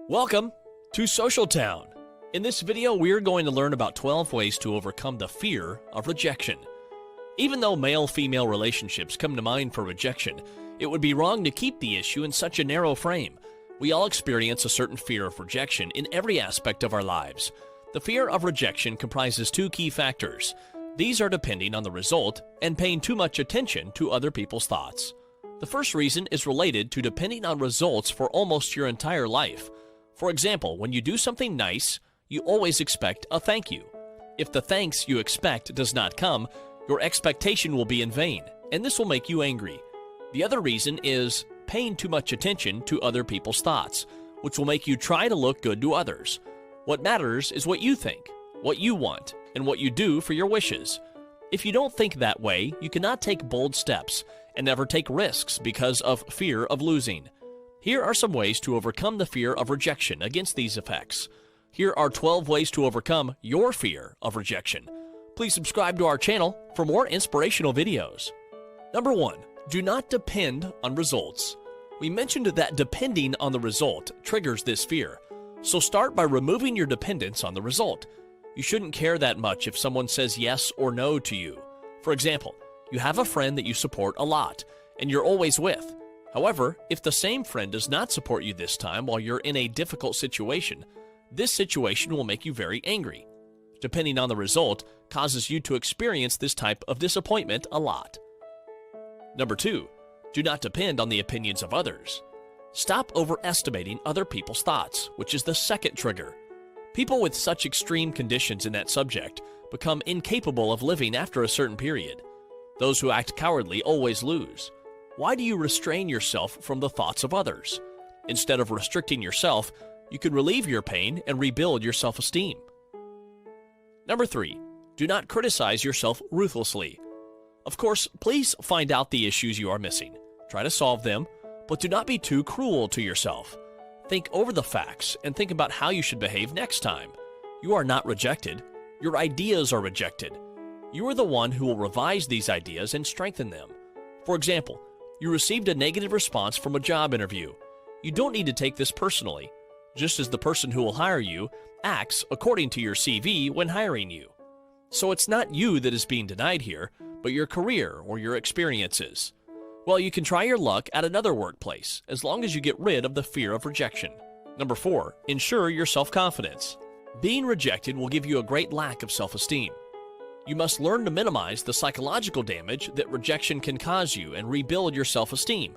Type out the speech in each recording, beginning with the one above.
Welcome to Social Town. In this video, we're going to learn about 12 ways to overcome the fear of rejection. Even though male-female relationships come to mind for rejection, it would be wrong to keep the issue in such a narrow frame. We all experience a certain fear of rejection in every aspect of our lives. The fear of rejection comprises two key factors. These are depending on the result and paying too much attention to other people's thoughts. The first reason is related to depending on results for almost your entire life. For example, when you do something nice, you always expect a thank you. If the thanks you expect does not come, your expectation will be in vain, and this will make you angry. The other reason is paying too much attention to other people's thoughts, which will make you try to look good to others. What matters is what you think, what you want, and what you do for your wishes. If you don't think that way, you cannot take bold steps and never take risks because of fear of losing. Here are some ways to overcome the fear of rejection against these effects. Here are 12 ways to overcome your fear of rejection. Please subscribe to our channel for more inspirational videos. Number 1. Do not depend on results. We mentioned that depending on the result triggers this fear. So start by removing your dependence on the result. You shouldn't care that much if someone says yes or no to you. For example, you have a friend that you support a lot and you're always with. However, if the same friend does not support you this time while you're in a difficult situation, this situation will make you very angry. Depending on the result causes you to experience this type of disappointment a lot. Number 2. Do not depend on the opinions of others. Stop overestimating other people's thoughts, which is the second trigger. People with such extreme conditions in that subject become incapable of living after a certain period. Those who act cowardly always lose. Why do you restrain yourself from the thoughts of others? Instead of restricting yourself, you can relieve your pain and rebuild your self-esteem. Number 3. Do not criticize yourself ruthlessly. Of course, please find out the issues you are missing. Try to solve them, but do not be too cruel to yourself. Think over the facts and think about how you should behave next time. You are not rejected. Your ideas are rejected. You are the one who will revise these ideas and strengthen them. For example, you received a negative response from a job interview. You don't need to take this personally, just as the person who will hire you acts according to your CV when hiring you. So it's not you that is being denied here, but your career or your experiences. Well, you can try your luck at another workplace, as long as you get rid of the fear of rejection. Number 4. Ensure your self-confidence. Being rejected will give you a great lack of self-esteem. You must learn to minimize the psychological damage that rejection can cause you and rebuild your self-esteem.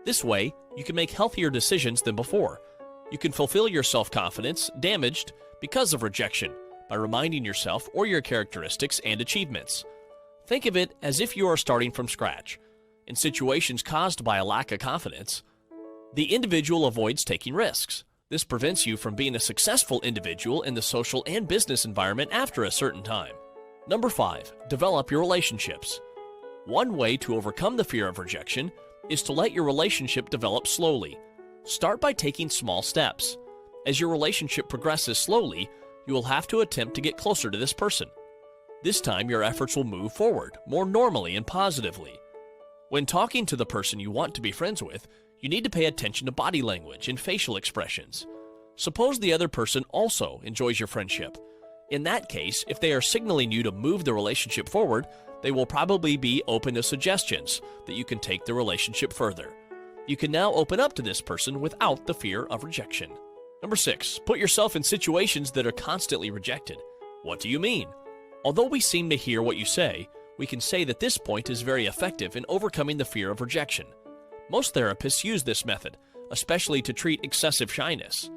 This way, you can make healthier decisions than before. You can fulfill your self-confidence damaged because of rejection by reminding yourself or your characteristics and achievements. Think of it as if you are starting from scratch. In situations caused by a lack of confidence, the individual avoids taking risks. This prevents you from being a successful individual in the social and business environment after a certain time. Number 5. Develop your relationships. One way to overcome the fear of rejection is to let your relationship develop slowly. Start by taking small steps. As your relationship progresses slowly, you will have to attempt to get closer to this person. This time, your efforts will move forward more normally and positively. When talking to the person you want to be friends with, you need to pay attention to body language and facial expressions. Suppose the other person also enjoys your friendship. In that case, if they are signaling you to move the relationship forward, they will probably be open to suggestions that you can take the relationship further. You can now open up to this person without the fear of rejection. Number 6. Put yourself in situations that are constantly rejected. What do you mean? Although we seem to hear what you say, we can say that this point is very effective in overcoming the fear of rejection. Most therapists use this method, especially to treat excessive shyness.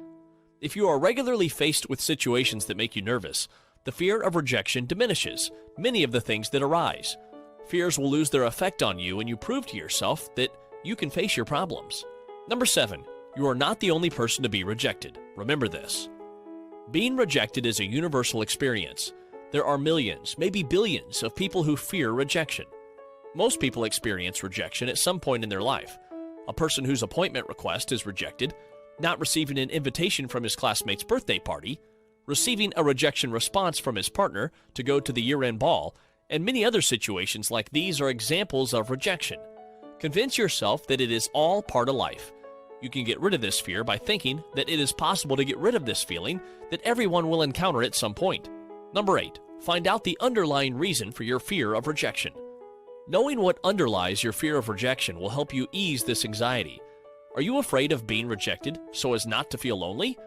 If you are regularly faced with situations that make you nervous, the fear of rejection diminishes many of the things that arise. Fears will lose their effect on you and you prove to yourself that you can face your problems. Number 7. You are not the only person to be rejected. Remember this. Being rejected is a universal experience. There are millions, maybe billions, of people who fear rejection. Most people experience rejection at some point in their life. A person whose appointment request is rejected, not receiving an invitation from his classmate's birthday party, receiving a rejection response from his partner to go to the year-end ball, and many other situations like these are examples of rejection. Convince yourself that it is all part of life. You can get rid of this fear by thinking that it is possible to get rid of this feeling that everyone will encounter at some point. Number 8. Find out the underlying reason for your fear of rejection. Knowing what underlies your fear of rejection will help you ease this anxiety. Are you afraid of being rejected so as not to feel lonely?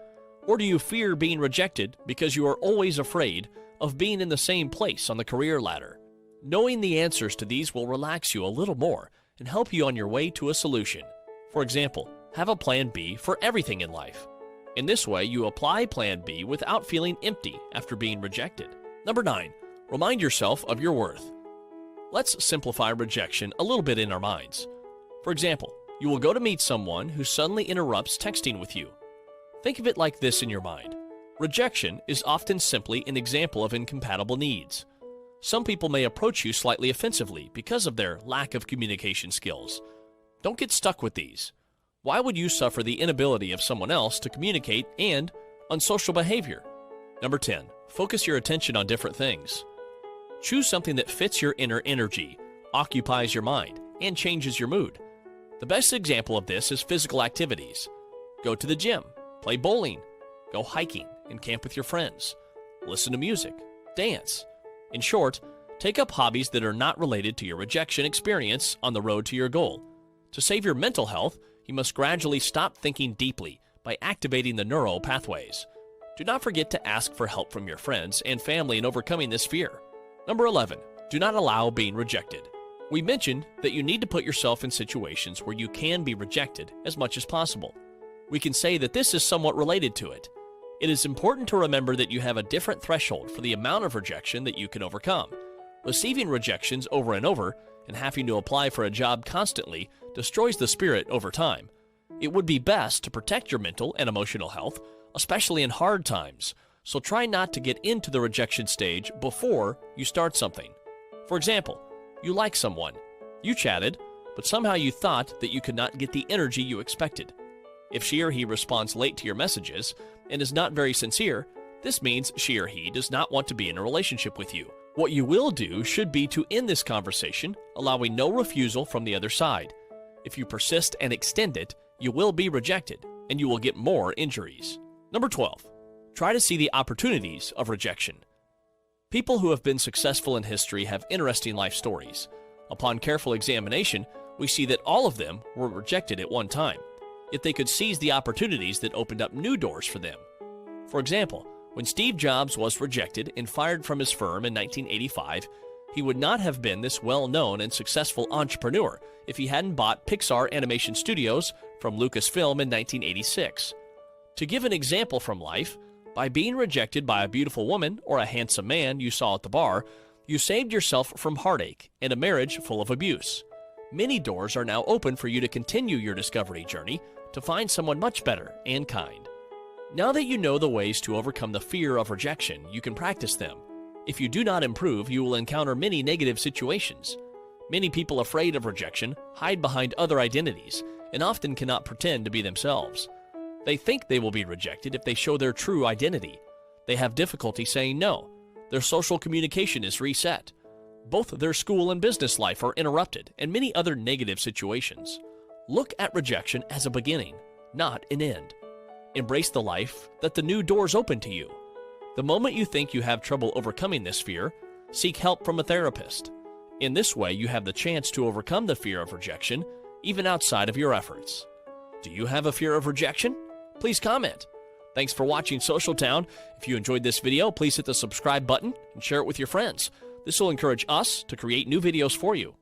Or do you fear being rejected because you are always afraid of being in the same place on the career ladder? Knowing the answers to these will relax you a little more and help you on your way to a solution. For example, have a plan B for everything in life. In this way, you apply plan B without feeling empty after being rejected. Number 9. Remind yourself of your worth. Let's simplify rejection a little bit in our minds. For example, you will go to meet someone who suddenly interrupts texting with you. Think of it like this in your mind. Rejection is often simply an example of incompatible needs. Some people may approach you slightly offensively because of their lack of communication skills. Don't get stuck with these. Why would you suffer the inability of someone else to communicate and unsocial behavior? Number 10. Focus your attention on different things. Choose something that fits your inner energy, occupies your mind, and changes your mood. The best example of this is physical activities. Go to the gym, play bowling, go hiking and camp with your friends, listen to music, dance. In short, take up hobbies that are not related to your rejection experience on the road to your goal. To save your mental health, you must gradually stop thinking deeply by activating the neural pathways. Do not forget to ask for help from your friends and family in overcoming this fear. Number 11. Do not allow being rejected. We mentioned that you need to put yourself in situations where you can be rejected as much as possible. We can say that this is somewhat related to it. It is important to remember that you have a different threshold for the amount of rejection that you can overcome. Receiving rejections over and over and having to apply for a job constantly destroys the spirit over time. It would be best to protect your mental and emotional health, especially in hard times, so try not to get into the rejection stage before you start something. For example, you like someone, you chatted, but somehow you thought that you could not get the energy you expected. If she or he responds late to your messages and is not very sincere, this means she or he does not want to be in a relationship with you. What you will do should be to end this conversation, allowing no refusal from the other side. If you persist and extend it, you will be rejected, and you will get more injuries. Number 12. Try to see the opportunities of rejection. People who have been successful in history have interesting life stories. Upon careful examination, we see that all of them were rejected at one time, yet they could seize the opportunities that opened up new doors for them. For example, when Steve Jobs was rejected and fired from his firm in 1985, he would not have been this well-known and successful entrepreneur if he hadn't bought Pixar Animation Studios from Lucasfilm in 1986. To give an example from life, by being rejected by a beautiful woman or a handsome man you saw at the bar, you saved yourself from heartache and a marriage full of abuse. Many doors are now open for you to continue your discovery journey to find someone much better and kind. Now that you know the ways to overcome the fear of rejection, you can practice them. If you do not improve, you will encounter many negative situations. Many people afraid of rejection hide behind other identities and often cannot pretend to be themselves. They think they will be rejected if they show their true identity. They have difficulty saying no. Their social communication is reset. Both their school and business life are interrupted, and many other negative situations. Look at rejection as a beginning, not an end. Embrace the life that the new doors open to you. The moment you think you have trouble overcoming this fear, seek help from a therapist. In this way, you have the chance to overcome the fear of rejection, even outside of your efforts. Do you have a fear of rejection? Please comment. Thanks for watching Social Town. If you enjoyed this video, please hit the subscribe button and share it with your friends. This will encourage us to create new videos for you.